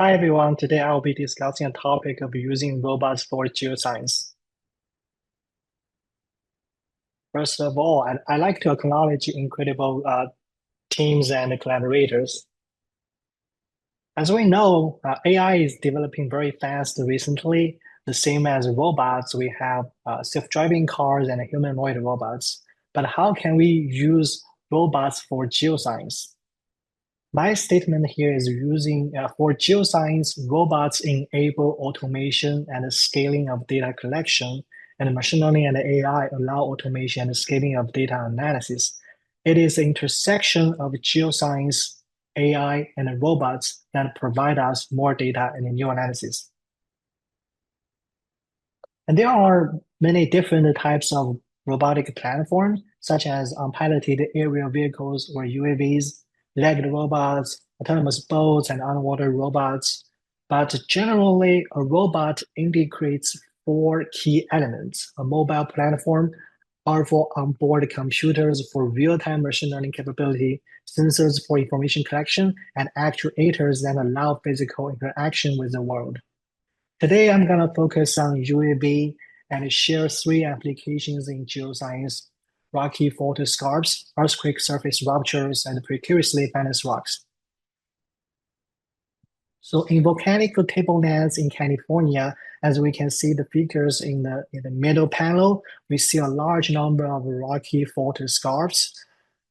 Hi everyone, today I'll be discussing a topic of using robots for geoscience. First of all, I like to acknowledge incredible teams and collaborators. As we know, AI is developing very fast recently. The same as robots, we have self-driving cars and humanoid robots. But how can we use robots for geoscience? My statement here is using for geoscience, robots enable automation and scaling of data collection, and machine learning and AI allow automation and scaling of data analysis. It is the intersection of geoscience, AI, and robots that provide us more data and new analysis. And there are many different types of robotic platforms, such as unpiloted aerial vehicles or UAVs, legged robots, autonomous boats, and underwater robots. But generally, a robot integrates four key elements: a mobile platform, powerful onboard computers for real-time machine learning capability, sensors for information collection, and actuators that allow physical interaction with the world. Today, I'm going to focus on UAV and share three applications in geoscience: rocky fault scarps, earthquake surface ruptures, and precariously balanced rocks. So in volcanic tablelands in California, as we can see the figures in the middle panel, we see a large number of rocky fault scarps.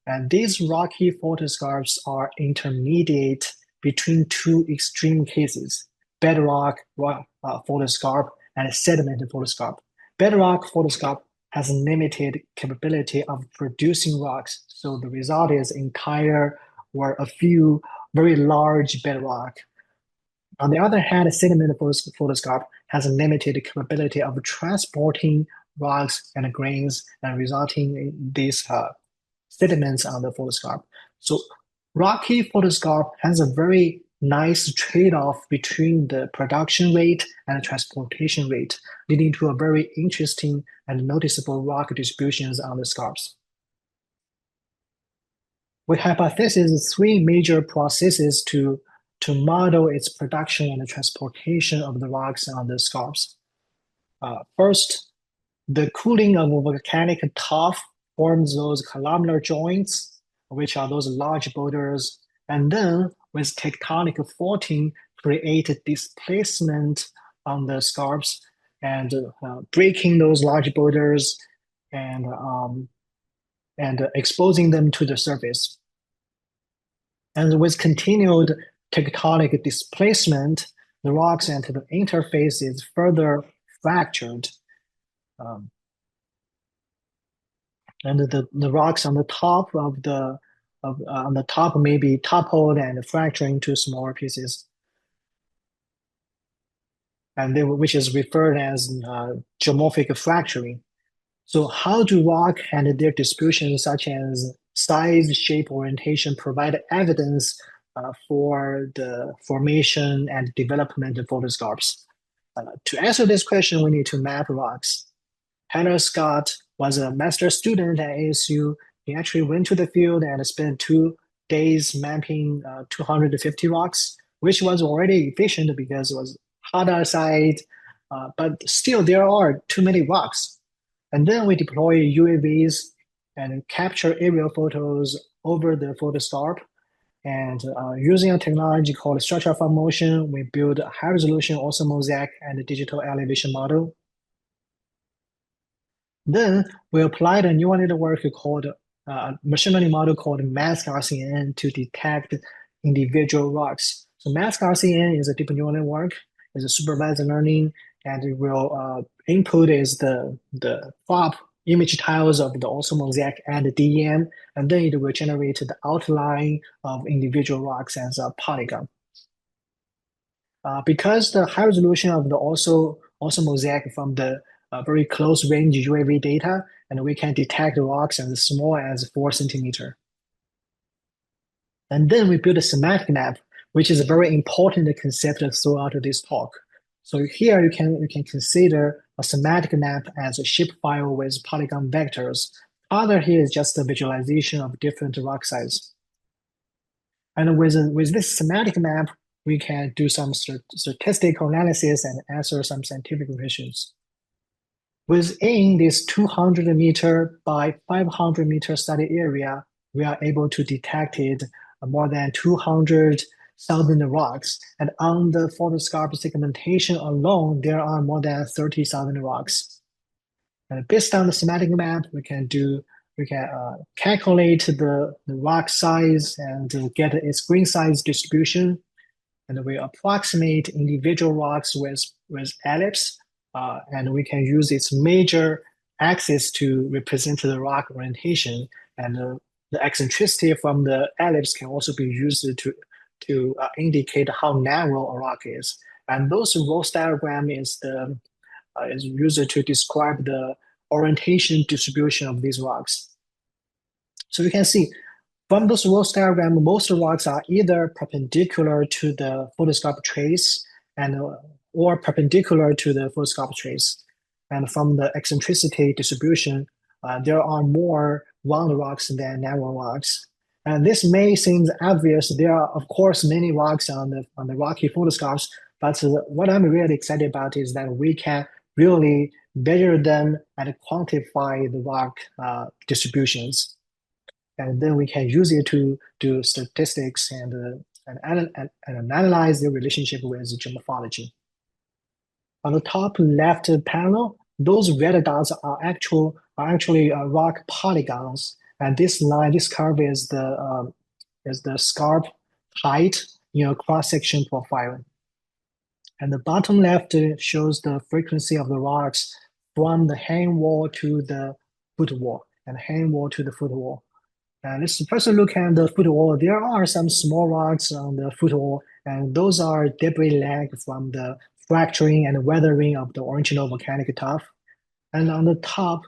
And these rocky fault scarps are intermediate between two extreme cases: bedrock fault scarp and sediment fault scarp. Bedrock fault scarp has limited capability of producing rocks, so the result is entire or a few very large bedrock. On the other hand, sediment fault scarp has a limited capability of transporting rocks and grains and resulting in these sediments on the photoscarp. So rocky photoscarp has a very nice trade-off between the production rate and the transportation rate, leading to a very interesting and noticeable rock distributions on the scarps. We hypothesize three major processes to model its production and transportation of the rocks on the scarps. First, the cooling of volcanic tuff forms those columnar joints, which are those large boulders, and then with tectonic faulting, create displacement on the scarps and breaking those large boulders and exposing them to the surface. And with continued tectonic displacement, the rocks and the interface is further fractured. Um, and the rocks on the top on the top may be toppled and fractured into smaller pieces, which is referred as geomorphic fracturing. So how do rock and their distribution, such as size, shape, orientation, provide evidence for the formation and development of photoscarps? To answer this question, we need to map rocks. Hannah Scott was a master student at ASU. He actually went to the field and spent 2 days mapping 250 rocks, which was already efficient because it was hot outside, but still there are too many rocks. And then we deploy UAVs and capture aerial photos over the photoscarp. And using a technology called structure from motion, we build a high resolution also mosaic and a digital elevation model. Then we applied a neural network called machine learning model called mask RCN to detect individual rocks. So mask RCN is a deep neural network, is a supervised learning, and it will input is the FOP image tiles of the also mosaic and the DEM, and then it will generate the outline of individual rocks as a polygon. Because the high resolution of the also mosaic from the very close range UAV data, and we can detect rocks as small as 4 centimeter. And then we build a semantic map, which is a very important concept throughout this talk. So here you can consider a semantic map as a shapefile with polygon vectors. Other here is just a visualization of different rock size. And with this semantic map, we can do some statistical analysis and answer some scientific questions. Within this 200-meter by 500-meter study area, we are able to detect more than 200,000 rocks. And on the photoscarp segmentation alone, there are more than 30,000 rocks. And based on the semantic map, we can calculate the rock size and get its grain size distribution. And we approximate individual rocks with ellipse, and we can use its major axis to represent the rock orientation. And the eccentricity from the ellipse can also be used to indicate how narrow a rock is. And those Ross diagram is used to describe the orientation distribution of these rocks. So you can see from those Ross diagram, most rocks are either perpendicular to the photoscopic trace or perpendicular to the photoscopic trace. And from the eccentricity distribution, there are more round rocks than narrow rocks. And this may seem obvious. There are, of course, many rocks on the rocky photoscopes, but what I'm really excited about is that we can really measure them and quantify the rock distributions. And then we can use it to do statistics and analyze the relationship with geomorphology. On the top left panel, those red dots are actually rock polygons, and this curve is the scarp height, cross-section profile. And the bottom left shows the frequency of the rocks from the hang wall to the footwall, and hang wall to the footwall. And let's first look at the footwall. There are some small rocks on the footwall, and those are debris lag from the fracturing and weathering of the original volcanic tuff. And on the top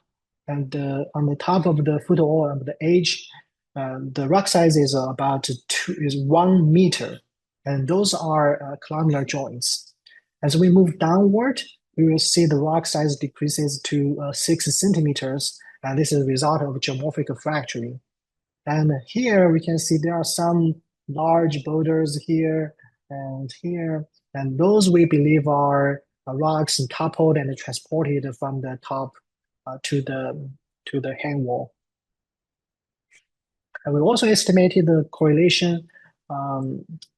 of the footwall, of the edge, the rock size is about 1 meter, and those are columnar joints. As we move downward, we will see the rock size decreases to 6 centimeters, and this is a result of geomorphic fracturing. And here we can see there are some large boulders here and here, and those we believe are rocks toppled and transported from the top to the hang wall. And we also estimated the correlation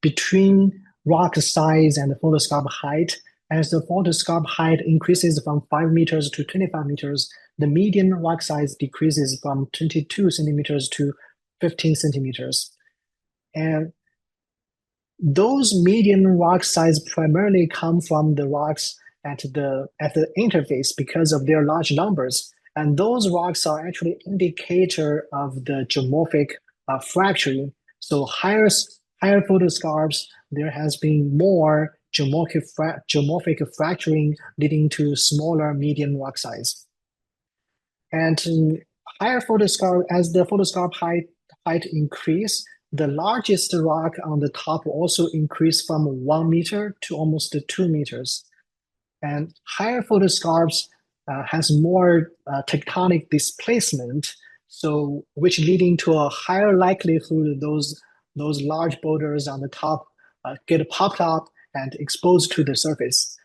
between rock size and the photoscarp height. As the photoscarp height increases from 5 meters to 25 meters, the median rock size decreases from 22 centimeters to 15 centimeters. And those median rock size primarily come from the rocks at the interface because of their large numbers. And those rocks are actually indicator of the geomorphic fracturing. So higher photoscarps, there has been more geomorphic fracturing leading to smaller median rock size. And higher photoscarp, as the photoscarp height increase, the largest rock on the top also increased from 1 meter to almost 2 meters. And higher photoscarps has more tectonic displacement, so which leading to a higher likelihood those large boulders on the top get popped up and exposed to the surface.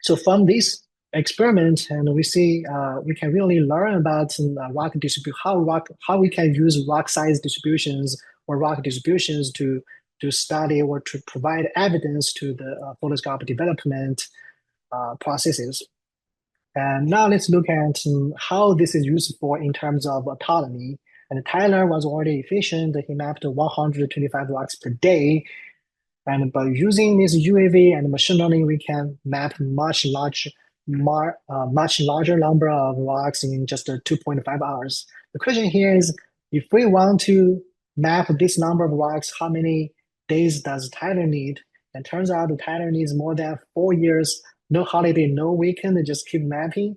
So from this experiment, and we see we can really learn about rock distribution, how we can use rock size distributions or rock distributions to study or to provide evidence to the photoscarp development processes. And now let's look at how this is useful in terms of autonomy. And Tyler was already efficient. He mapped 125 rocks per day. And by using this UAV and machine learning, we can map much larger number of rocks in just 2.5 hours. The question here is, if we want to map this number of rocks, how many days does Tyler need? And turns out Tyler needs more than 4 years, no holiday, no weekend, just keep mapping.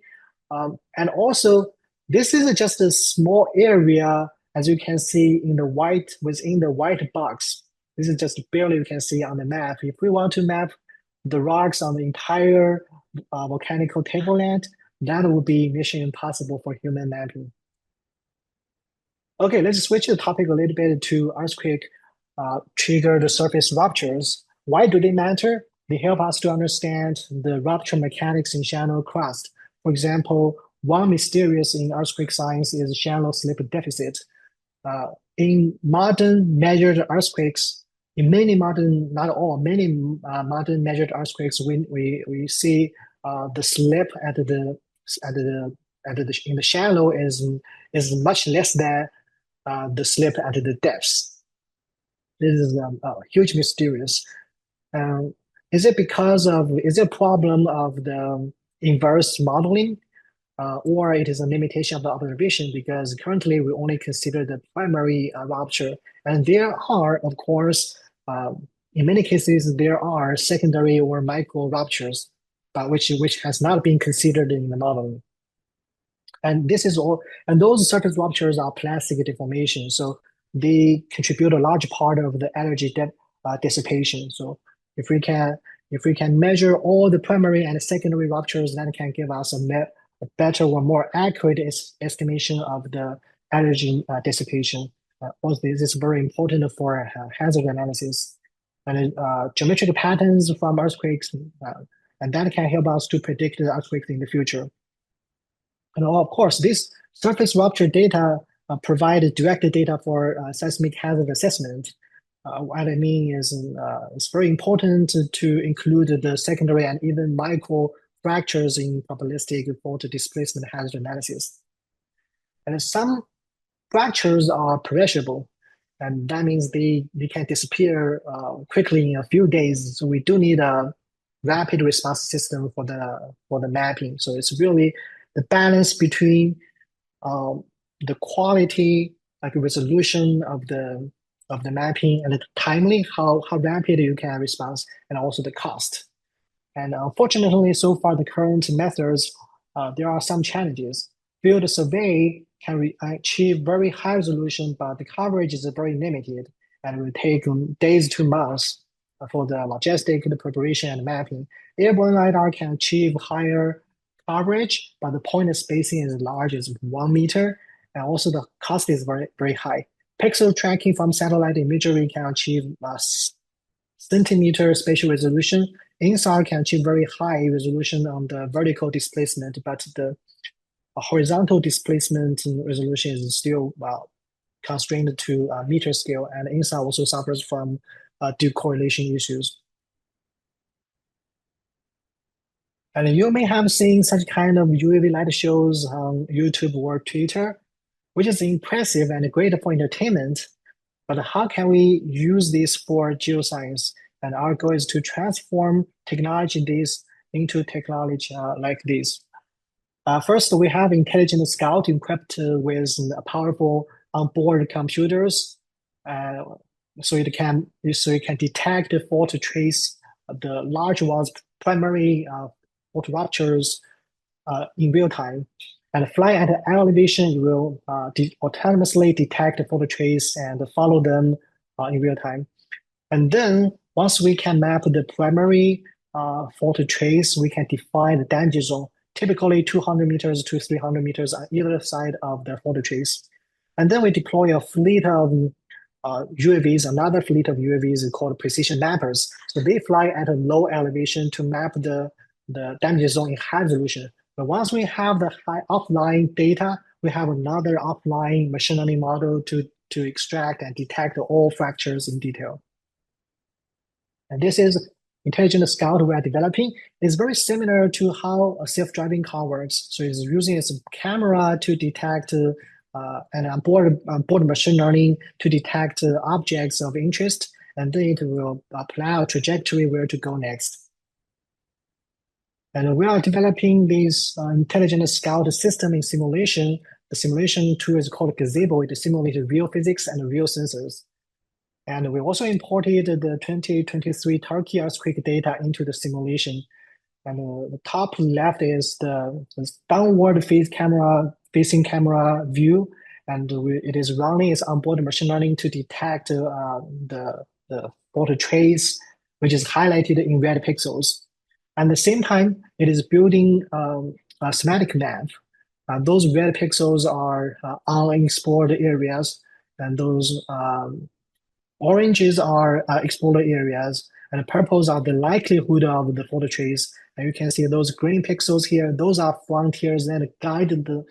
And also, this is just a small area, as you can see within the white box. This is just barely you can see on the map. If we want to map the rocks on the entire volcanic tableland, that would be mission impossible for human mapping. Okay, let's switch the topic a little bit to earthquake trigger the surface ruptures. Why do they matter? They help us to understand the rupture mechanics in shallow crust. For example, one mysterious in earthquake science is shallow slip deficit. Uh, in modern measured earthquakes, in many modern, not all, many modern measured earthquakes, we see the slip at the in the shallow is much less than the slip at the depths. This is a huge mysterious. Um, is it a problem of the inverse modeling, or it is a limitation of the observation? Because currently we only consider the primary rupture, and there are, of course, in many cases there are secondary or micro ruptures, but which has not been considered in the modeling. And this is all, and those surface ruptures are plastic deformation, so they contribute a large part of the energy dissipation. So if we can if we can measure all the primary and secondary ruptures, that can give us a better or more accurate estimation of the energy dissipation. Also, this is very important for hazard analysis and geometric patterns from earthquakes, and that can help us to predict the earthquakes in the future. And of course, this surface rupture data provide direct data for seismic hazard assessment. What I mean is it's very important to include the secondary and even micro fractures in probabilistic fault displacement hazard analysis. And some fractures are perishable, and that means they can disappear quickly in a few days. So we do need a rapid response system for the mapping. So it's really the balance between um, the quality, like resolution of the mapping, and the timely, how rapid you can respond, and also the cost. And unfortunately, so far the current methods, there are some challenges. Field survey can achieve very high resolution, but the coverage is very limited, and it will take days to months for the logistic, the preparation, and mapping. Airborne LiDAR can achieve higher coverage, but the point spacing is large, is 1 meter, and also the cost is very high. Pixel tracking from satellite imagery can achieve centimeter spatial resolution. INSAR can achieve very high resolution on the vertical displacement, but the horizontal displacement resolution is still constrained to meter scale, and INSAR also suffers from due correlation issues. And you may have seen such kind of UAV light shows on YouTube or Twitter, which is impressive and great for entertainment. But how can we use this for geoscience? And our goal is to transform technology this into technology like this. First, we have intelligent scout equipped with powerful onboard computers, uh, so it can detect the fault trace, the large ones, primary fault ruptures in real time. And fly at elevation, you will autonomously detect the fault trace and follow them in real time. And then once we can map the primary fault trace, we can define the danger zone, typically 200 meters to 300 meters on either side of the fault trace. And then we deploy a fleet of UAVs, another fleet of UAVs called precision mappers. So they fly at a low elevation to map the danger zone in high resolution. But once we have the high offline data, we have another offline machine learning model to extract and detect all fractures in detail. And this is intelligent scout we are developing. It's very similar to how a self-driving car works. So it's using its camera to detect and onboard machine learning to detect objects of interest, and then it will apply a trajectory where to go next. And we are developing this intelligent scout system in simulation. The simulation tool is called Gazebo. It simulates real physics and real sensors. And we also imported the 2023 Turkey earthquake data into the simulation. And the top left is the downward facing camera view. And it is running its onboard machine learning to detect the fault trace, which is highlighted in red pixels. At the same time, it is building a semantic map. Those red pixels are unexplored areas, and those Oranges are explored areas, and purples are the likelihood of the photo trace. And you can see those green pixels here, those are frontiers that guide the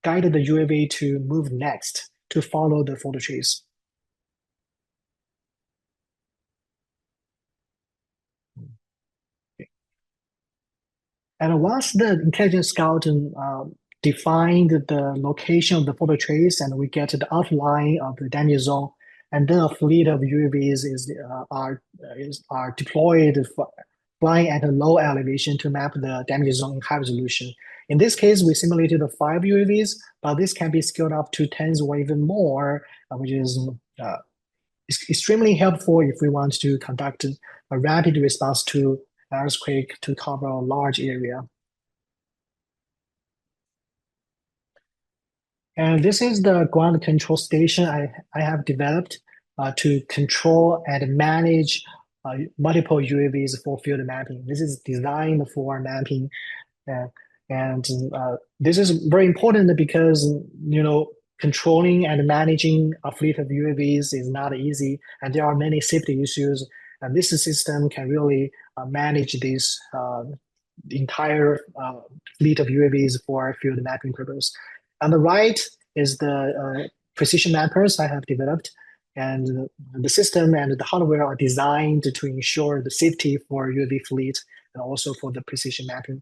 UAV to move next to follow the photo trace. And once the intelligent scout defined the location of the photo trace, and we get the outline of the danger zone, and then a fleet of UAVs are deployed flying at a low elevation to map the danger zone in high resolution. In this case, we simulated the 5 UAVs, but this can be scaled up to tens or even more, which uh, is extremely helpful if we want to conduct a rapid response to earthquake to cover a large area. And this is the ground control station I have developed to control and manage multiple UAVs for field mapping. This is designed for mapping, uh, and this is very important because controlling and managing a fleet of UAVs is not easy, and there are many safety issues. And this system can really manage this entire fleet of UAVs for field mapping purpose. On the right is the precision mappers I have developed, and the system and the hardware are designed to ensure the safety for UAV fleet and also for the precision mapping.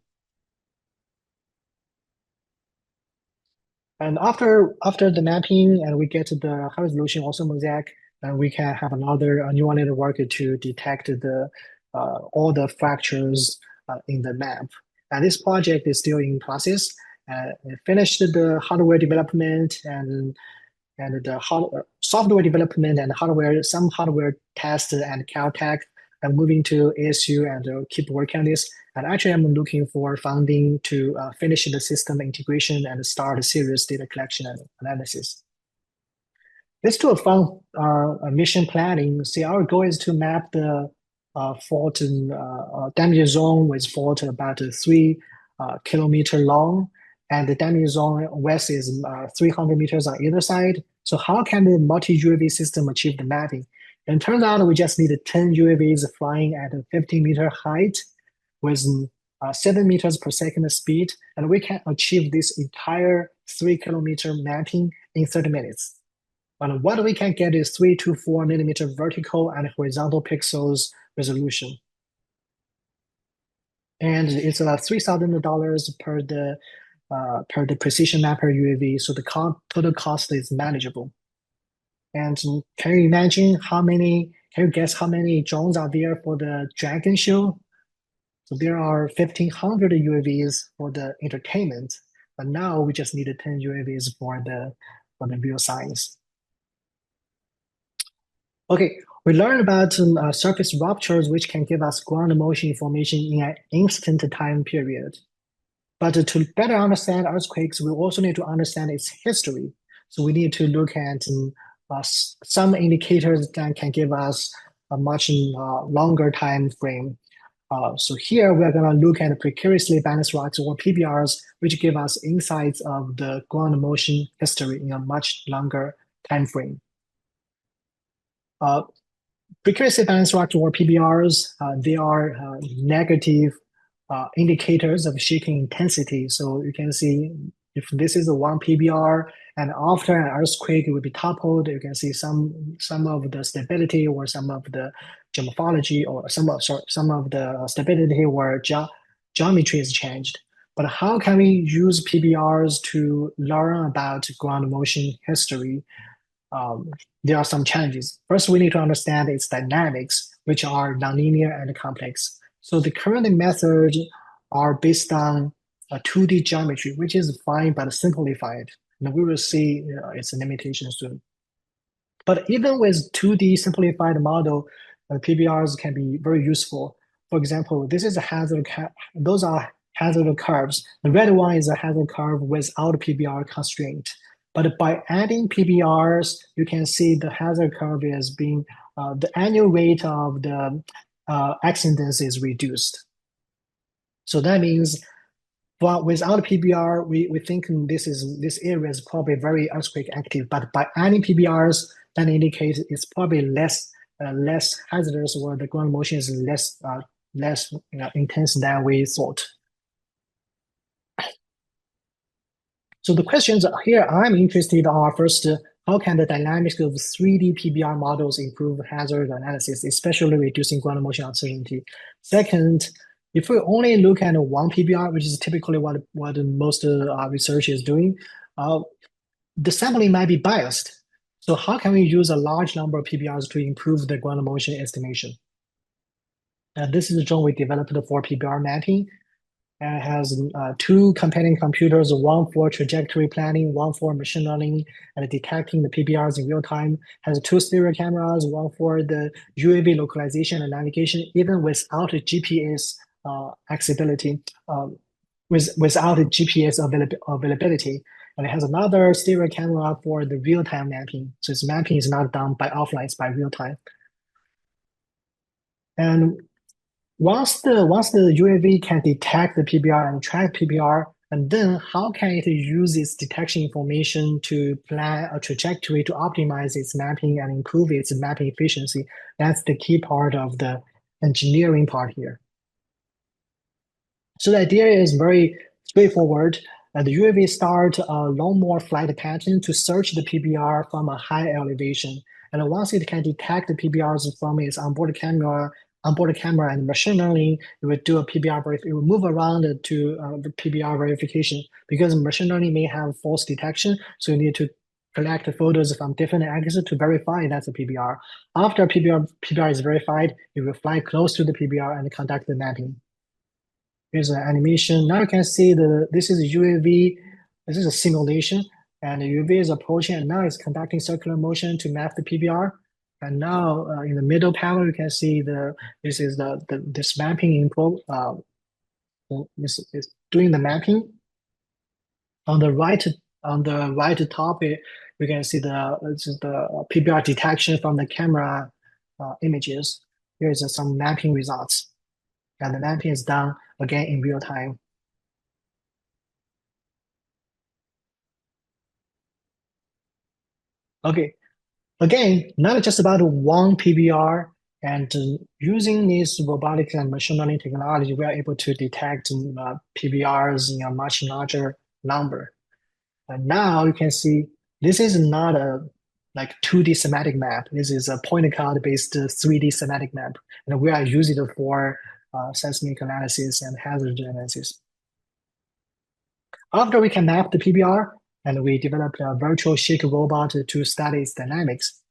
And after the mapping and we get the high resolution also mosaic, then we can have another neural network to detect the all the fractures in the map. And this project is still in process. It finished the hardware development and the software development and hardware, some hardware test and Caltech, and moving to ASU and keep working on this. And actually, I'm looking for funding to finish the system integration and start a serious data collection and analysis. Let's do a fun mission planning. See, our goal is to map the fault damage zone with fault about 3 kilometer long, and the damage zone west is 300 meters on either side. So how can the multi-UAV system achieve the mapping? And it turns out we just need 10 UAVs flying at a 50-meter height with 7 meters per second speed, and we can achieve this entire 3 kilometer mapping in 30 minutes. And what we can get is 3 to 4 millimeter vertical and horizontal pixels resolution. And it's $3,000 per the precision mapper UAV, so the total cost is manageable. And can you imagine can you guess how many drones are there for the Dragon show? So there are 1,500 UAVs for the entertainment, but now we just need 10 UAVs for the real science. Okay, we learned about surface ruptures, which can give us ground motion information in an instant time period. But to better understand earthquakes, we also need to understand its history. So we need to look at some indicators that can give us a much longer time frame. So here we're going to look at precariously balanced rocks or PBRs, which give us insights of the ground motion history in a much longer time frame. Precariously balanced rocks or PBRs, they are negative indicators of shaking intensity. So you can see if this is a one PBR and after an earthquake it will be toppled, you can see some of the stability or some of the geomorphology or some of the stability or geometry is changed. But how can we use PBRs to learn about ground motion history? There are some challenges. First, we need to understand its dynamics, which are nonlinear and complex. So the current methods are based on a 2D geometry, which is fine but simplified. And we will see its limitations soon. But even with 2D simplified model, PBRs can be very useful. For example, this is a those are hazard curves. The red one is a hazard curve without PBR constraint. But by adding PBRs, you can see the hazard curve is being, the annual rate of the accidents is reduced. So that means without PBR, we think this area is probably very earthquake active, but by adding PBRs, that indicates it's probably less less hazardous, or the ground motion is less intense than we thought. So the questions here I'm interested are first, how can the dynamics of 3D PBR models improve hazard analysis, especially reducing ground motion uncertainty? Second, if we only look at one PBR, which is typically what most research is doing, uh, the sampling might be biased. So how can we use a large number of PBRs to improve the ground motion estimation? And this is Zhong we developed for PBR mapping, and it has two companion computers, one for trajectory planning, one for machine learning and detecting the PBRs in real time. Has two stereo cameras, one for the UAV localization and navigation, even without a GPS accessibility, without a GPS availability. And it has another stereo camera for the real-time mapping. So its mapping is not done by offline, it's by real time. And once the UAV can detect the PBR and track PBR, and then how can it use its detection information to plan a trajectory to optimize its mapping and improve its mapping efficiency? That's the key part of the engineering part here. So the idea is very straightforward. The UAV start a long more flight pattern to search the PBR from a high elevation. And once it can detect the PBRs from its onboard camera and machine learning, it will do a PBR it will move around to the PBR verification because machine learning may have false detection. So you need to collect photos from different angles to verify that's a PBR. After PBR is verified, it will fly close to the PBR and conduct the mapping. Here's an animation. Now you can see this is a UAV. This is a simulation, and the UAV is approaching, and now it's conducting circular motion to map the PBR. And now in the middle panel, you can see this is this mapping info. This is doing the mapping. On the right top, you can see this is the PBR detection from the camera images. Here's some mapping results, and the mapping is done again in real time. Okay, again, not just about one PBR, and using this robotics and machine learning technology, we are able to detect PBRs in a much larger number. And now you can see this is not a like 2D semantic map. This is a point cloud based 3D semantic map, and we are using it for seismic analysis and hazard analysis. After we can map the PBR, and we developed a virtual shake robot to study its dynamics.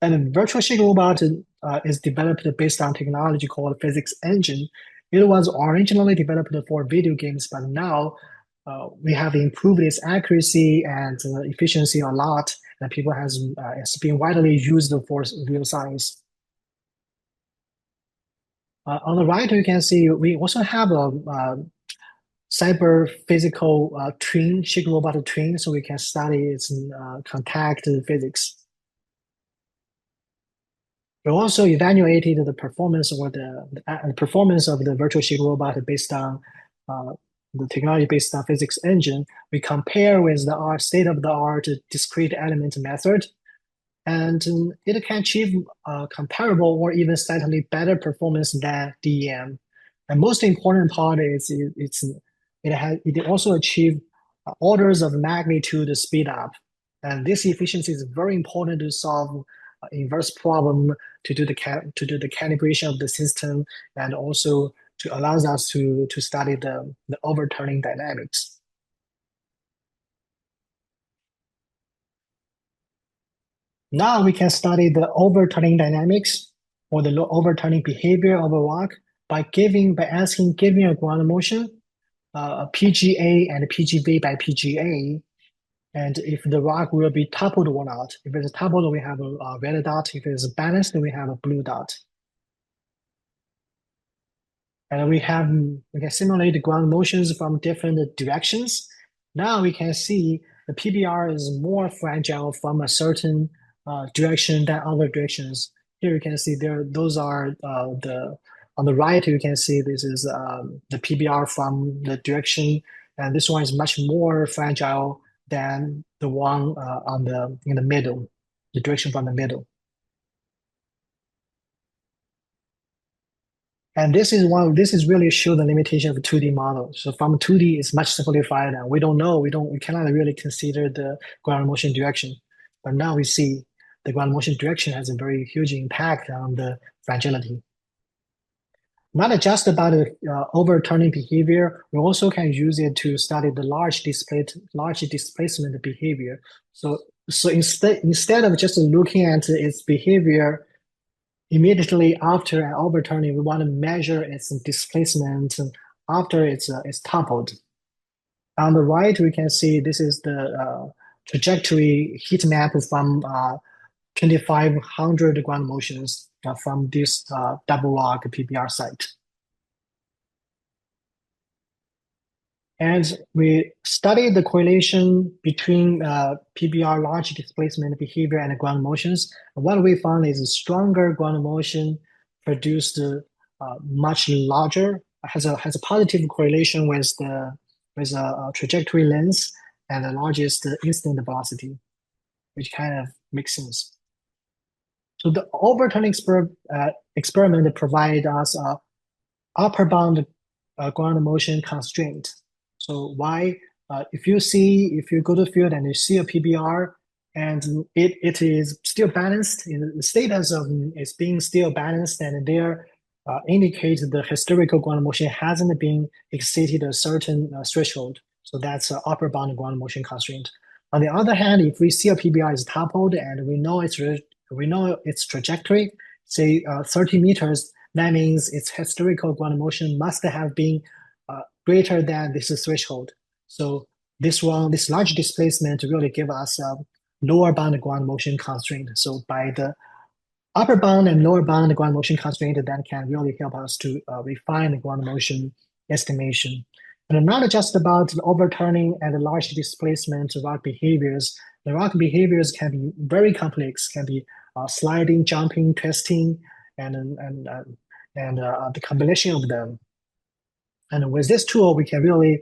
And a virtual shake robot is developed based on technology called physics engine. It was originally developed for video games, but now we have improved its accuracy and efficiency a lot, and people has it's been widely used for real science. On the right, you can see we also have a cyber physical twin, shake robot twin, so we can study its contact physics. We also evaluated the performance or the performance of the virtual shake robot based on uh, the technology based on physics engine. We compare with the state of the art discrete element method, and it can achieve comparable or even slightly better performance than DEM. And most important part is it also achieve orders of magnitude speed up. And this efficiency is very important to solve inverse problem to do the calibration of the system and also to allows us to study the overturning dynamics. Now we can study the overturning dynamics or the overturning behavior of a rock giving a ground motion, a PGA and PGV by PGA, and if the rock will be toppled or not. If it's toppled, we have a red dot. If it's balanced, then we have a blue dot. And we can simulate the ground motions from different directions. Now we can see the PBR is more fragile from a certain direction than other directions. Here you can see those are the on the right you can see this is the PBR from the direction, and this one is much more fragile than the one in the middle, the direction from the middle. And this is really show the limitation of 2D model. So from 2D, it's much simplified, and we don't know, we cannot really consider the ground motion direction. But now we see the ground motion direction has a very huge impact on the fragility. Not just about overturning behavior, we also can use it to study the large displacement behavior. So instead of just looking at its behavior immediately after an overturning, we want to measure its displacement after it's toppled. On the right, we can see this is the trajectory heat map from 2,500 ground motions from this double log PBR site. And we studied the correlation between PBR large displacement behavior and ground motions. What we found is a stronger ground motion produced much larger, has a positive correlation with a trajectory length and the largest instant velocity, which kind of makes sense. So the overturning experiment provide us a upper bound ground motion constraint. So why? If you go to the field and you see a PBR and it is still balanced, the status of it's being still balanced, and there indicates the historical ground motion hasn't been exceeded a certain threshold. So that's an upper bound ground motion constraint. On the other hand, if we see a PBR is toppled and we know its trajectory, say 30 meters, that means its historical ground motion must have been greater than this threshold. So this large displacement really give us a lower bound ground motion constraint. So by the upper bound and lower bound ground motion constraint, that can really help us to refine the ground motion estimation. And not just about the overturning and the large displacement rock behaviors. The rock behaviors can be very complex, can be sliding, jumping, twisting, and the combination of them. And with this tool, we can really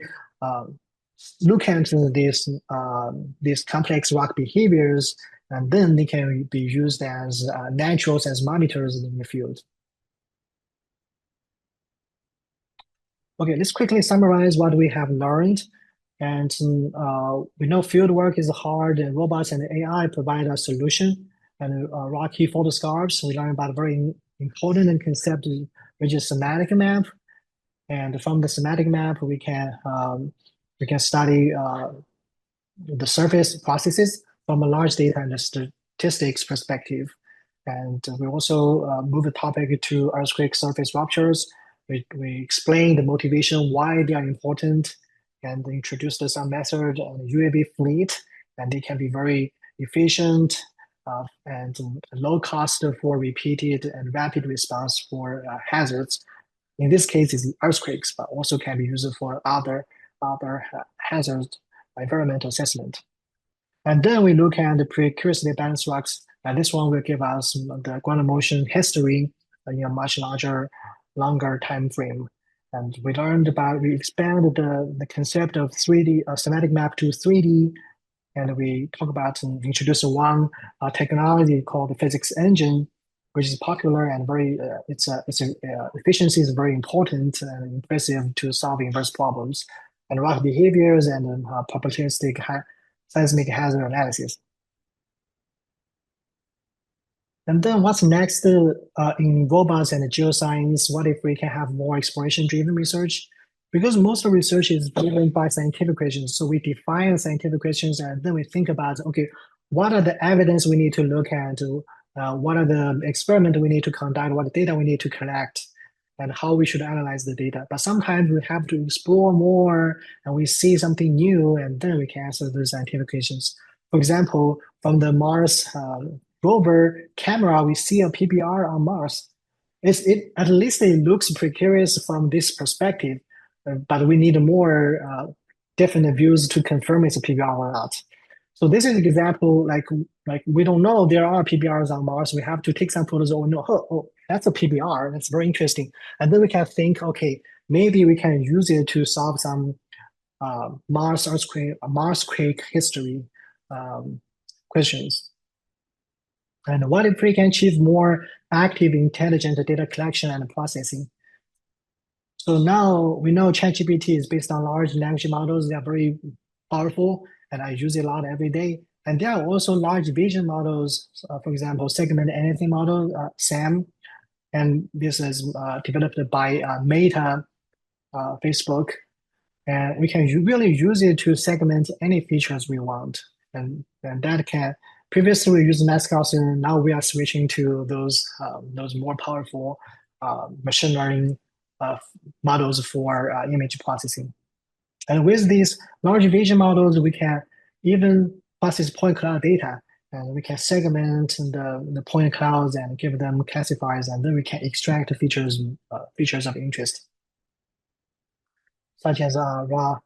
look into these complex rock behaviors, and then they can be used as natural seismometers in the field. Okay, let's quickly summarize what we have learned. And we know field work is hard, and robots and AI provide a solution. And rocky photo scarps, we learn about a very important concept, which is semantic map. And from the semantic map, we can study the surface processes from a large data and statistics perspective. And we also move the topic to earthquake surface ruptures. We explain the motivation, why they are important, and introduce some method on the UAV fleet, and they can be very efficient and low cost for repeated and rapid response for hazards. In this case, it's earthquakes, but also can be used for other hazard environmental assessment. And then we look at the precuriously balanced rocks, and this one will give us the ground motion history in a much longer time frame. And we expanded the concept of 3D semantic map to 3D, and we talk about introduce one technology called the physics engine, which is popular and very its efficiency is very important and impressive to solve inverse problems and rock behaviors and probabilistic seismic hazard analysis. And then what's next in robots and geoscience? What if we can have more exploration-driven research? Because most of research is driven by scientific questions. So we define scientific questions and then we think about, okay, what are the evidence we need to look at? What are the experiments we need to conduct? What data we need to collect? And how we should analyze the data. But sometimes we have to explore more and we see something new and then we can answer those scientific questions. For example, from the Mars rover camera, we see a PBR on Mars. At least it looks precarious from this perspective, but we need more definite views to confirm it's a PBR or not. So this is an example, like we don't know there are PBRs on Mars. We have to take some photos. Oh no, oh, that's a PBR. That's very interesting. And then we can think, okay, maybe we can use it to solve some Mars quake history questions. And what if we can achieve more active, intelligent data collection and processing? So now we know ChatGPT is based on large language models. They are very powerful, and I use it a lot every day. And there are also large vision models, for example, segment anything model, SAM, and this is developed by Meta, Facebook, and we can really use it to segment any features we want. And that can previously we used mass Gaussian, now we are switching to those more powerful machine learning uh, models for image processing. And with these large vision models, we can even process point cloud data, and we can segment the point clouds and give them classifiers, and then we can extract features of interest, such as rock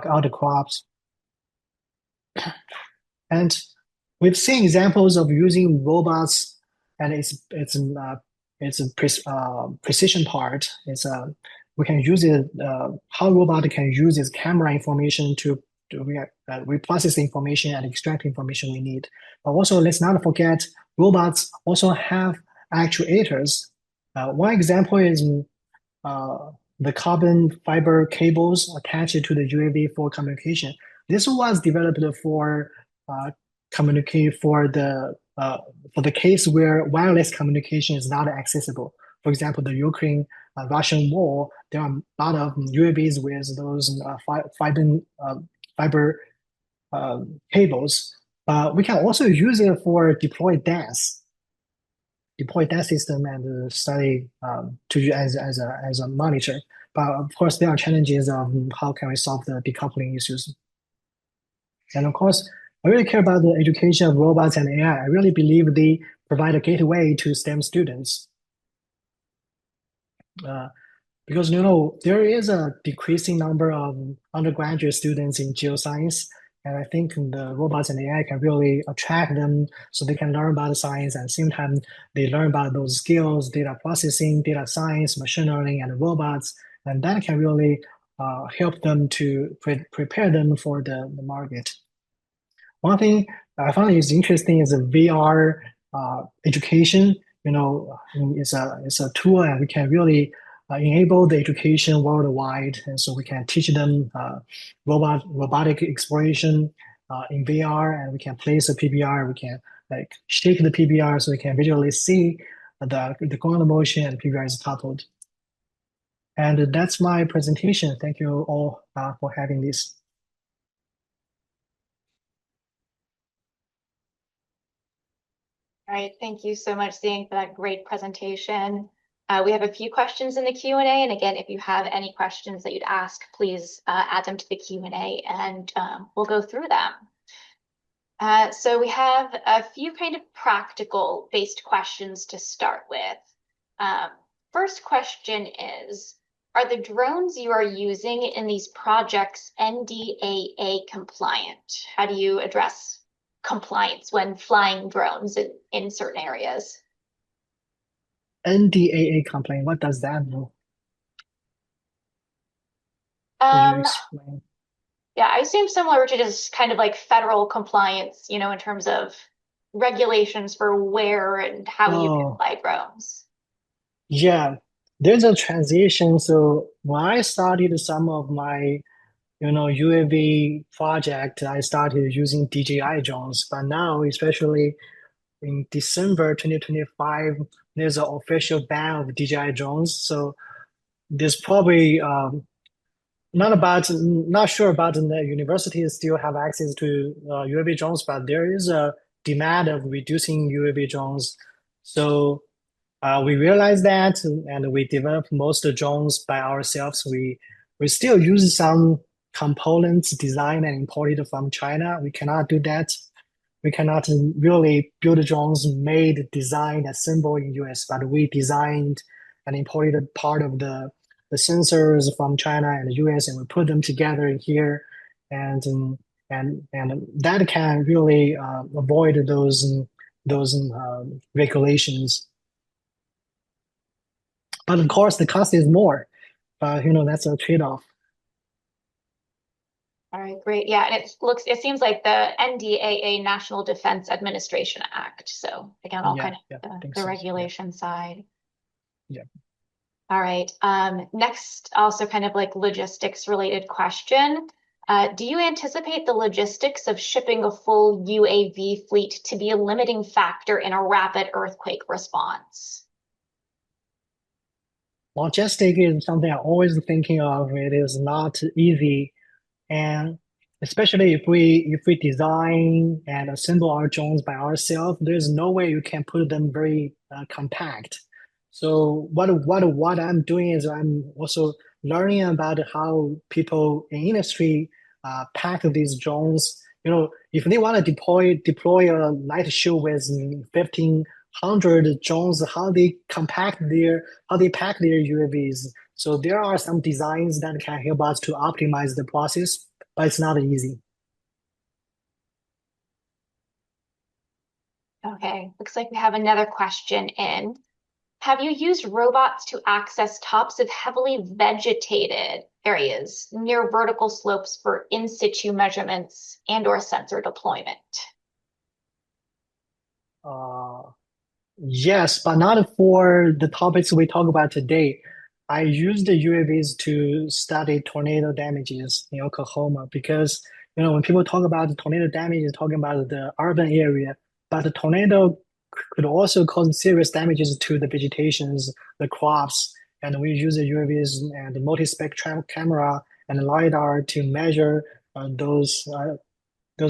outcrops. And we've seen examples of using robots, and it's a precision part. It's a we can use it. How robot can use its camera information to reprocess the information and extract information we need. But also, let's not forget robots also have actuators. One example is uh, the carbon fiber cables attached to the UAV for communication. This was developed for communicate for the case where wireless communication is not accessible. For example, the Ukraine Russian war, there are a lot of UAVs with those fiber cables. We can also use it for deploy that system and study to use as a monitor. But of course, there are challenges of how can we solve the decoupling issues. And of course, I really care about the education of robots and AI. I really believe they provide a gateway to STEM students. Uh, because there is a decreasing number of undergraduate students in geoscience, and I think the robots and AI can really attract them so they can learn about the science, and at the same time they learn about those skills, data processing, data science, machine learning, and robots, and that can really help them to prepare them for the market. One thing I found is interesting is the VR education. It's a tool, and we can really enable the education worldwide, and so we can teach them robotic exploration in VR, and we can place a PBR. We can like shake the PBR so we can visually see the ground motion, and PBR is toppled. And that's my presentation. Thank you all for having this. All right, thank you so much, Zhiang, for that great presentation. We have a few questions in the Q&A, and again, if you have any questions that you'd ask, please add them to the Q&A, and we'll go through them. So we have a few kind of practical-based questions to start with. First question is, are the drones you are using in these projects NDAA compliant? How do you address compliance when flying drones in certain areas? NDAA complaint, what does that mean? Could you Um, explain? yeah, I assume similar to just kind of like federal compliance, in terms of regulations for where and how you can Oh, fly drones. yeah. There's a transition. So when I started some of my, UAV project, I started using DJI drones. But now, especially in December 2025, there's an official ban of DJI drones. So there's probably not sure about the universities still have access to UAV drones, but there is a demand of reducing UAV drones. So we realized that, and we developed most of the drones by ourselves. We still use some components designed and imported from China. We cannot do that. We cannot really build drones made, designed, assembled in US, but we designed and imported part of the sensors from China and the US, and we put them together in here, and and that can really avoid those regulations. But of course, the cost is more. But that's a trade-off. All right, great. Yeah, and it seems like the NDAA, National Defense Administration Act. So again, all Yeah, kind yeah, of I think the so. Yeah, regulation side. yeah. All right. Next, also kind of like logistics related question. Do you anticipate the logistics of shipping a full UAV fleet to be a limiting factor in a rapid earthquake response? Logistic is something I'm always thinking of. It is not easy, and especially if we design and assemble our drones by ourselves, there's no way you can put them very compact. So what I'm doing is I'm also learning about how people in industry pack these drones. You know, if they want to deploy a light show with 1,500 drones, how they pack their UAVs. So there are some designs that can help us to optimize the process, but it's not easy. Okay, looks like we have another question in. Have you used robots to access tops of heavily vegetated areas near vertical slopes for in situ measurements and or sensor deployment? Uh, Yes, but not for the topics we talk about today. I used the UAVs to study tornado damages in Oklahoma because, when people talk about the tornado damage, they're talking about the urban area, but the tornado could also cause serious damages to the vegetations, the crops, and we use the UAVs and the multi-spectrum camera and LiDAR to measure those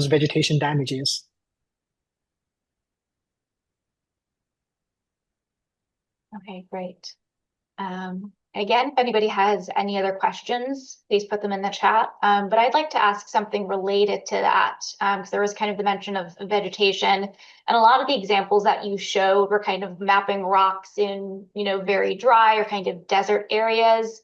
vegetation damages. Okay, great. Again, if anybody has any other questions, please put them in the chat. But I'd like to ask something related to that, because there was kind of the mention of vegetation, and a lot of the examples that you showed were kind of mapping rocks in, very dry or kind of desert areas.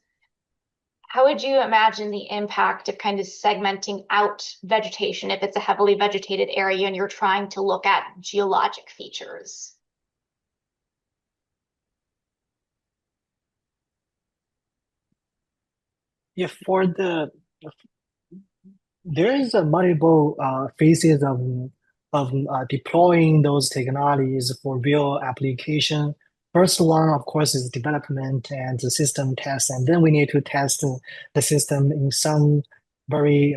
How would you imagine the impact of kind of segmenting out vegetation if it's a heavily vegetated area and you're trying to look at geologic features? Yeah, there is a multiple phases of deploying those technologies for real application. First one, of course, is development and the system test, and then we need to test the system in some very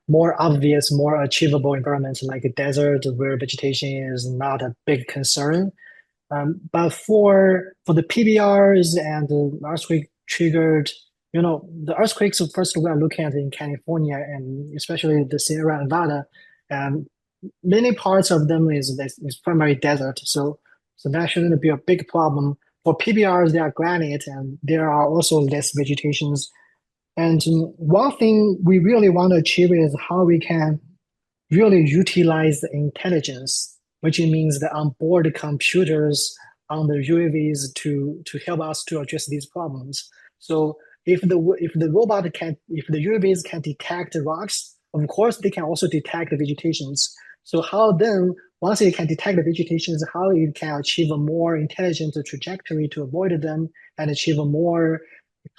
more obvious, more achievable environments like a desert where vegetation is not a big concern. But for the PBRs and the earthquake triggered, the earthquakes, first we are looking at in California and especially the Sierra Nevada, and many parts of them is primary desert. So that shouldn't be a big problem. For PBRs, they are granite and there are also less vegetations. And one thing we really want to achieve is how we can really utilize the intelligence, which means the onboard computers on the UAVs to help us to address these problems. So if the UAVs can detect rocks, of course they can also detect the vegetations. So how then once it can detect the vegetations, how it can achieve a more intelligent trajectory to avoid them and achieve a more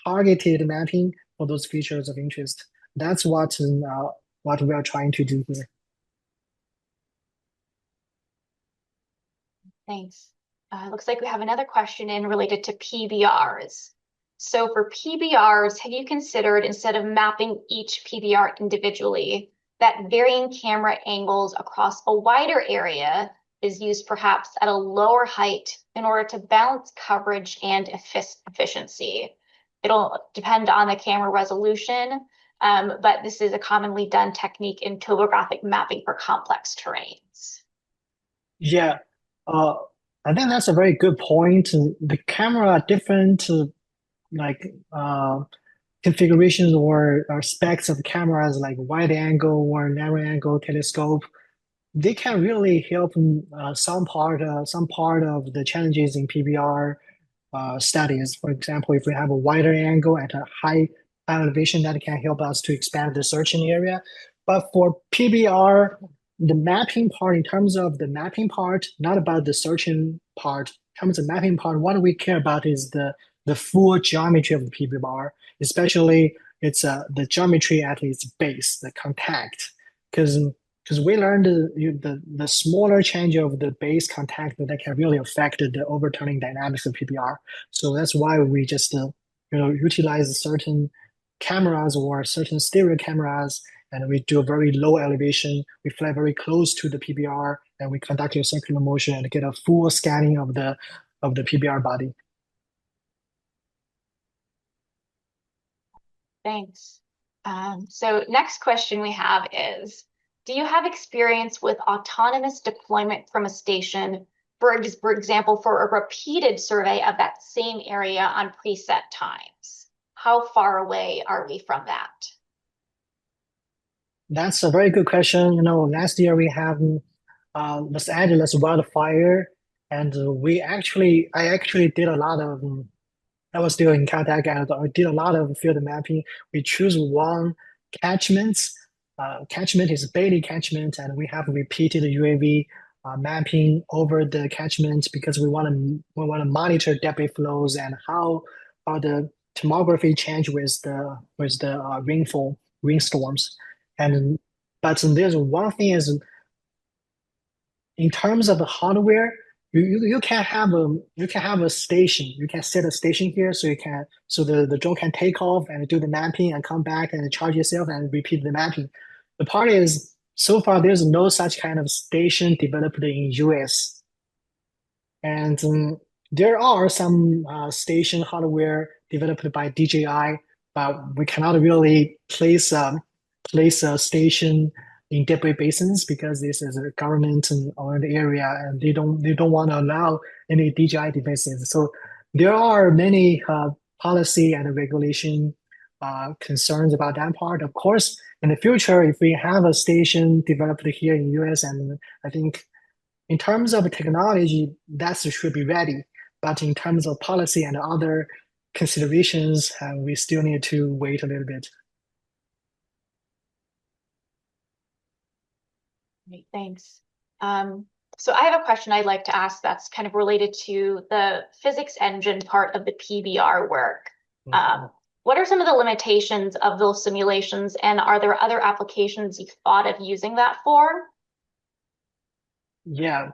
targeted mapping for those features of interest. That's what we are trying to do here. Thanks. Looks like we have another question in related to PBRs. So for PBRs, have you considered, instead of mapping each PBR individually, that varying camera angles across a wider area is used perhaps at a lower height in order to balance coverage and efficiency? It'll depend on the camera resolution, but this is a commonly done technique in topographic mapping for complex terrains. Yeah, uh, I think that's a very good point. The camera different like configurations or specs of cameras like wide angle or narrow angle telescope. They can really help some part of the challenges in PBR studies. For example, if we have a wider angle at a high elevation, that can help us to expand the searching area. But for PBR, the mapping part, in terms of the mapping part, not about the searching part. In terms of mapping part, what we care about is the full geometry of the PBR, especially it's the geometry at its base, the contact. Because because we learned the smaller change of the base contact that can really affect the overturning dynamics of PBR. So that's why we just utilize certain cameras or certain stereo cameras, and we do a very low elevation. We fly very close to the PBR, and we conduct a circular motion and get a full scanning of the PBR body. Thanks. So next question we have is, do you have experience with autonomous deployment from a station, for example, for a repeated survey of that same area on preset times? How far away are we from that? That's a very good question. Last year we have Los Angeles wildfire, and I actually did a lot of I was still in Caltech and I did a lot of field mapping. We choose one catchment. Catchment is Bailey catchment, and we have repeated UAV mapping over the catchment because we want to monitor debris flows and how the tomography change with the rainfall rainstorms. And but there's one thing is in terms of the hardware, you can have a station. You can set a station here so the drone can take off and do the mapping and come back and charge itself and repeat the mapping. The part is so far there's no such kind of station developed in US. And there are some station hardware developed by DJI, but we cannot really place a station in debris basins because this is a government-owned area, and they don't want to allow any DJI devices. So there are many policy and regulation concerns about that part. Of course, in the future, if we have a station developed here in US, and I think in terms of technology, that should be ready. But in terms of policy and other considerations, we still need to wait a little bit. Great, thanks. So I have a question I'd like to ask that's kind of related to the physics engine part of the PBR work. What are some of the limitations of those simulations, and are there other applications you've thought of using that for? Yeah.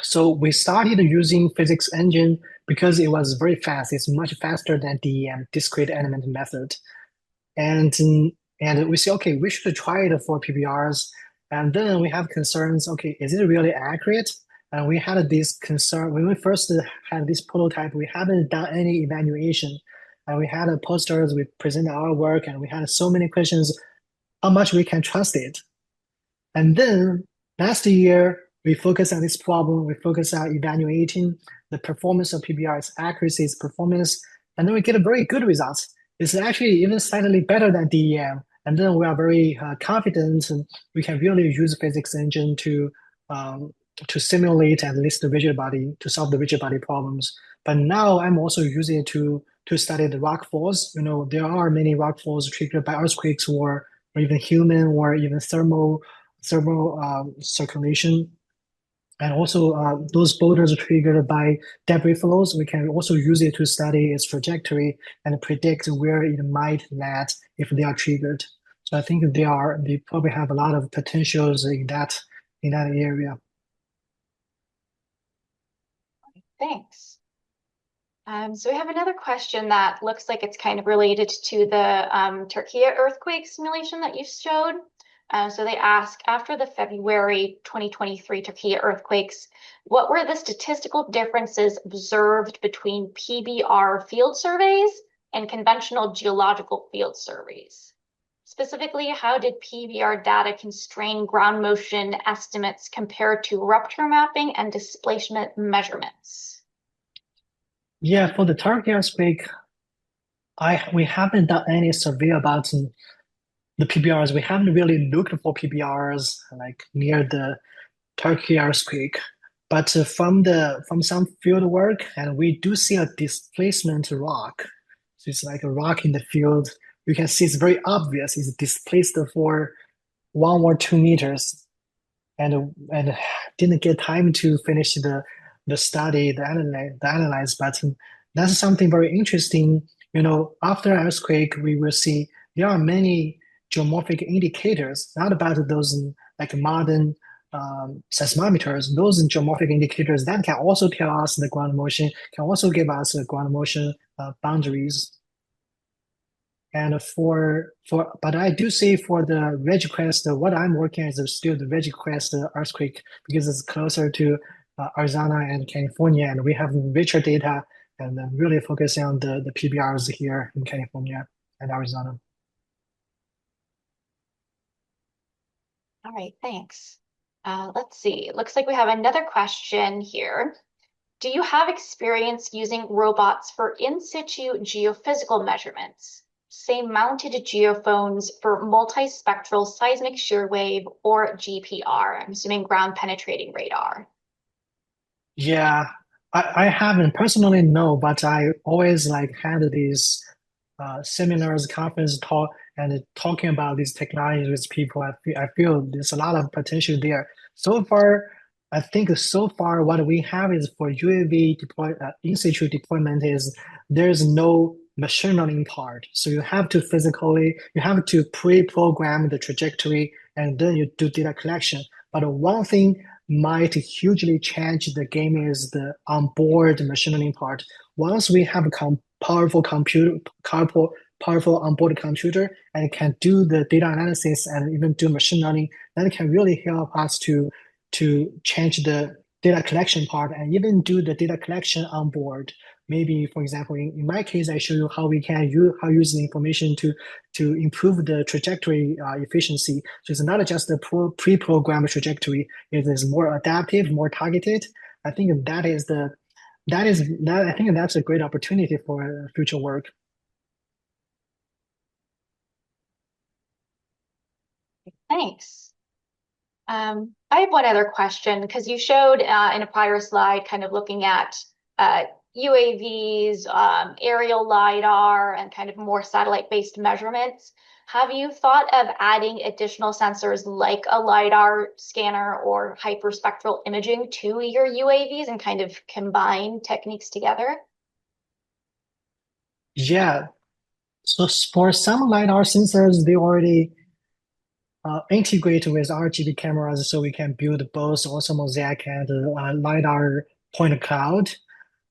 So we started using physics engine because it was very fast. It's much faster than the discrete element method. And and we say, okay, we should try it for PBRs. And then we have concerns, okay, is it really accurate? And we had this concern when we first had this prototype, we haven't done any evaluation. And we had posters, we presented our work, and we had so many questions, how much we can trust it. And then last year, we focused on this problem. We focused on evaluating the performance of PBR's accuracy, its performance, and then we get a very good results. It's actually even slightly better than DEM. And then we are very confident and we can really use physics engine to simulate at least the rigid body, to solve the rigid body problems. But now I'm also using it to study the rock falls. There are many rock falls triggered by earthquakes or even human or even thermal circulation. And also those boulders are triggered by debris flows. We can also use it to study its trajectory and predict where it might land if they are triggered. So I think they probably have a lot of potentials in that area. Thanks. So we have another question that looks like it's kind of related to the Turkey earthquake simulation that you showed. So they ask, after the February 2023 Turkey earthquakes, what were the statistical differences observed between PBR field surveys and conventional geological field surveys? Specifically, how did PBR data constrain ground motion estimates compared to rupture mapping and displacement measurements? Yeah, for the Turkey earthquake, we haven't done any survey about the PBRs. We haven't really looked for PBRs like near the Turkey earthquake. But from some field work, and we do see a displacement rock. So it's like a rock in the field. You can see it's very obvious. It's displaced for 1 or 2 meters, and didn't get time to finish the study, the analyze. But that's something very interesting. After earthquake, we will see there are many geomorphic indicators, not about those like modern seismometers, those geomorphic indicators that can also tell us the ground motion, can also give us the ground motion boundaries. And but I do say for the Ridgecrest, what I'm working on is still the Ridgecrest earthquake because it's closer to Arizona and California, and we have richer data and then really focusing on the PBRs here in California and Arizona. All right, thanks. Let's see. It looks like we have another question here. Do you have experience using robots for in situ geophysical measurements? Say mounted geophones for multispectral seismic shear wave or GPR. I'm assuming ground penetrating radar. Yeah, I haven't personally no, but I always like had these seminars, conference talk, and talking about these technologies with people. I feel there's a lot of potential there. So far, I think so far what we have is for UAV deploy in situ deployment is there's no machine learning part. So you have to pre-program the trajectory and then you do data collection. But one thing might hugely change the game is the onboard machine learning part. Once we have a powerful onboard computer and can do the data analysis and even do machine learning, that can really help us to change the data collection part and even do the data collection on board. Maybe, for example, in my case, I show you how we can use the information to improve the trajectory efficiency. So it's not just the pre-programmed trajectory; it is more adaptive, more targeted. I think I think that's a great opportunity for future work. Thanks. I have one other question because you showed in a prior slide kind of looking at UAVs, aerial LiDAR, and kind of more satellite-based measurements. Have you thought of adding additional sensors like a LiDAR scanner or hyperspectral imaging to your UAVs and kind of combine techniques together? Yeah. So for some LiDAR sensors, they already integrate with RGB cameras, so we can build both also mosaic and LiDAR point cloud.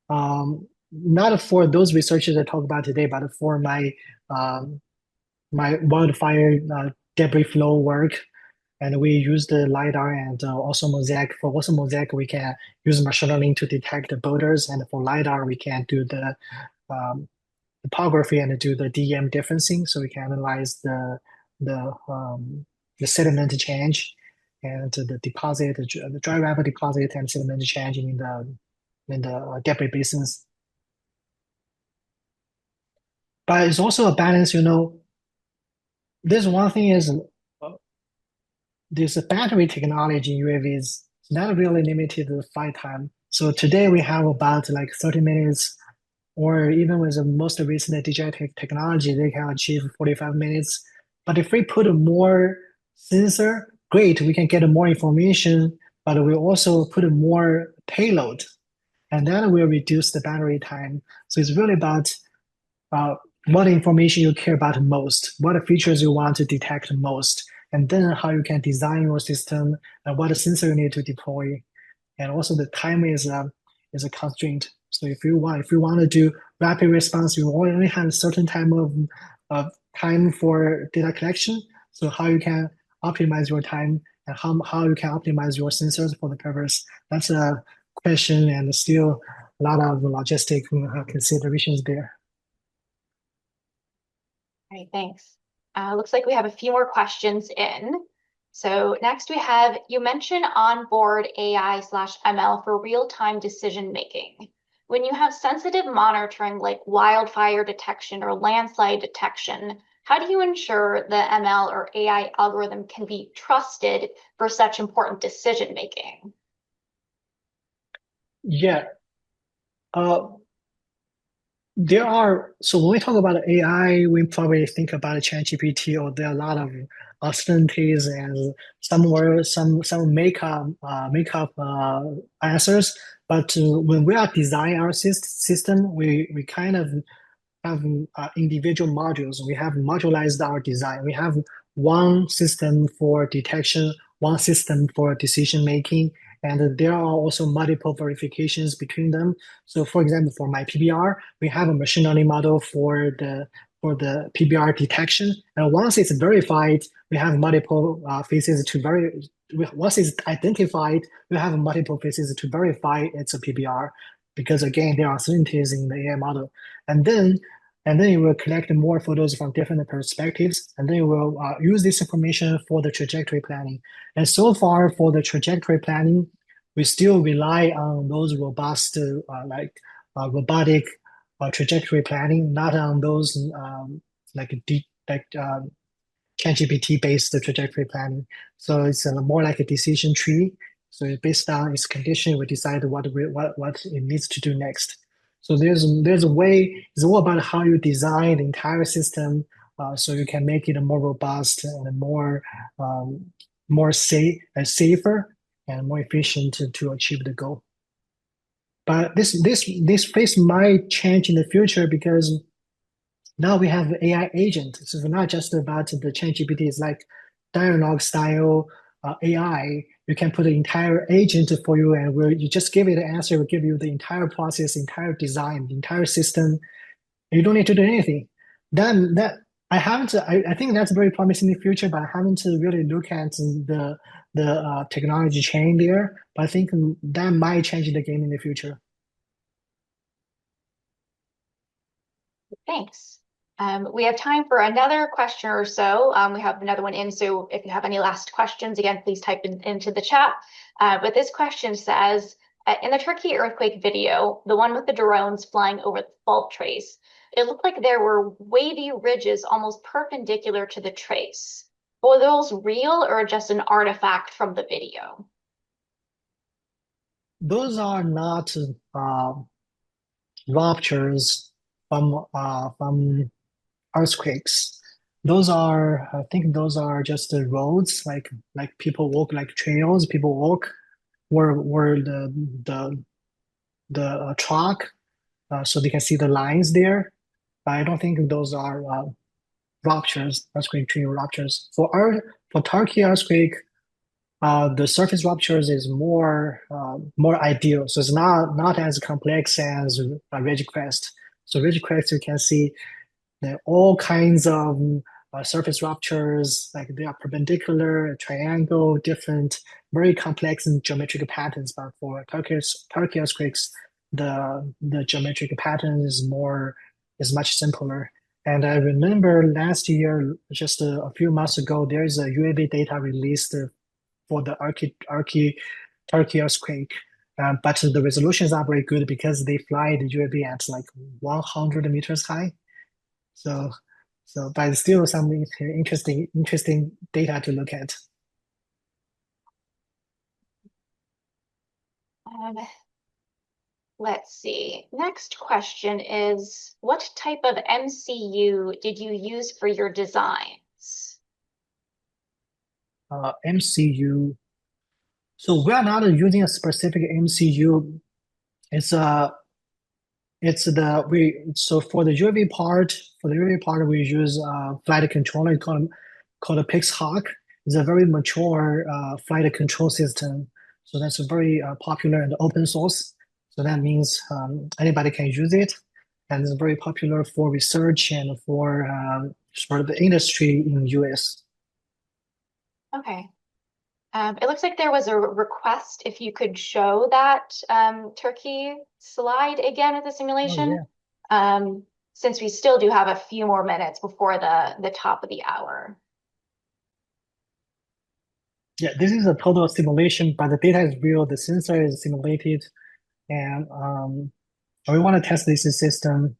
Not for those researchers I talk about today, but for um, my wildfire debris flow work, and we use the LiDAR and also mosaic. For also mosaic, we can use machine learning to detect the boulders, and for LiDAR, we can do the um, topography and do the DEM differencing, so we can analyze the um, the sediment change and the deposit, the dry rubber deposit and sediment change in the debris basins. But it's also a balance, you know. This one thing is this battery technology in UAVs is not really limited to flight time. So today we have about like 30 minutes, or even with the most recent digital technology, they can achieve 45 minutes. But if we put more sensor, great, we can get more information, but we also put more payload, and that will reduce the battery time. So it's really about uh, what information you care about most, what features you want to detect most, and then how you can design your system and what sensor you need to deploy. And also the time is a constraint. So if you want to do rapid response, you only have a certain time of time for data collection. So how you can optimize your time and how you can optimize your sensors for the purpose. That's a question and still a lot of logistic considerations there. All right, thanks. Looks like we have a few more questions in. So next we have, you mentioned onboard AI/ML for real-time decision making. When you have sensitive monitoring like wildfire detection or landslide detection, how do you ensure the ML or AI algorithm can be trusted for such important decision making? Yeah. Uh, so when we talk about AI, we probably think about ChatGPT, or there are a lot of uncertainties and some makeup answers. But when we are designing our system, we kind of have individual modules. We have modularized our design. We have one system for detection, one system for decision making, and there are also multiple verifications between them. So, for example, for my PBR, we have a machine learning model for the PBR detection, and once it's verified, we have multiple phases to once it's identified, we have multiple phases to verify it's a PBR, because again, there are uncertainties in the AI model, and then it will collect more photos from different perspectives, and then it will use this information for the trajectory planning. And so far, for the trajectory planning, we still rely on those robust, robotic trajectory planning, not on those ChatGPT based trajectory planning. So it's more like a decision tree. So based on its condition, we decide what it needs to do next. So there's a way. It's all about how you design the entire system, so you can make it more robust and more safer and more efficient to achieve the goal. But this phase might change in the future because now we have AI agent. So it's not just about the ChatGPT. It's like dialogue style AI. You can put an entire agent for you, and where you just give it an answer, will give you the entire process, entire design, the entire system. You don't need to do anything. Then that I haven't. I think that's very promising in the future, but I haven't really looked at the technology chain there. But I think that might change the game in the future. Thanks. We have time for another question or so. We have another one in, so if you have any last questions, again, please type into the chat. But this question says, in the Turkey earthquake video, the one with the drones flying over the fault trace, it looked like there were wavy ridges almost perpendicular to the trace. Were those real or just an artifact from the video? Those are not ruptures from earthquakes. I think those are just the roads, like people walk, like trails. People walk where the truck, so they can see the lines there. But I don't think those are ruptures, earthquake trail ruptures. For Turkey earthquake, the surface ruptures is more ideal. So it's not as complex as Ridgecrest. So Ridgecrest, you can see there are all kinds of surface ruptures, like they are perpendicular, triangle, different, very complex and geometric patterns. But for Turkey earthquakes, the geometric pattern is much simpler. And I remember last year, just a few months ago, there is a UAV data released for the Turkey earthquake. But the resolutions are very good because they fly the UAV at like 100 meters high. So, but it's still some interesting data to look at. Um, let's see. Next question is, what type of MCU did you use for your designs? MCU. So we are not using a specific MCU. It's a It's the we so for the UAV part we use flight controller called a PixHawk. It's a very mature flight control system. So that's a very popular and open source. So that means anybody can use it, and it's very popular for research and for sort of the industry in US. Okay. It looks like there was a request if you could show that Turkey slide again at the Oh simulation, yeah. since we still do have a few more minutes before the top of the hour. Yeah, this is a total simulation, but the data is real. The sensor is simulated, and we want to test this system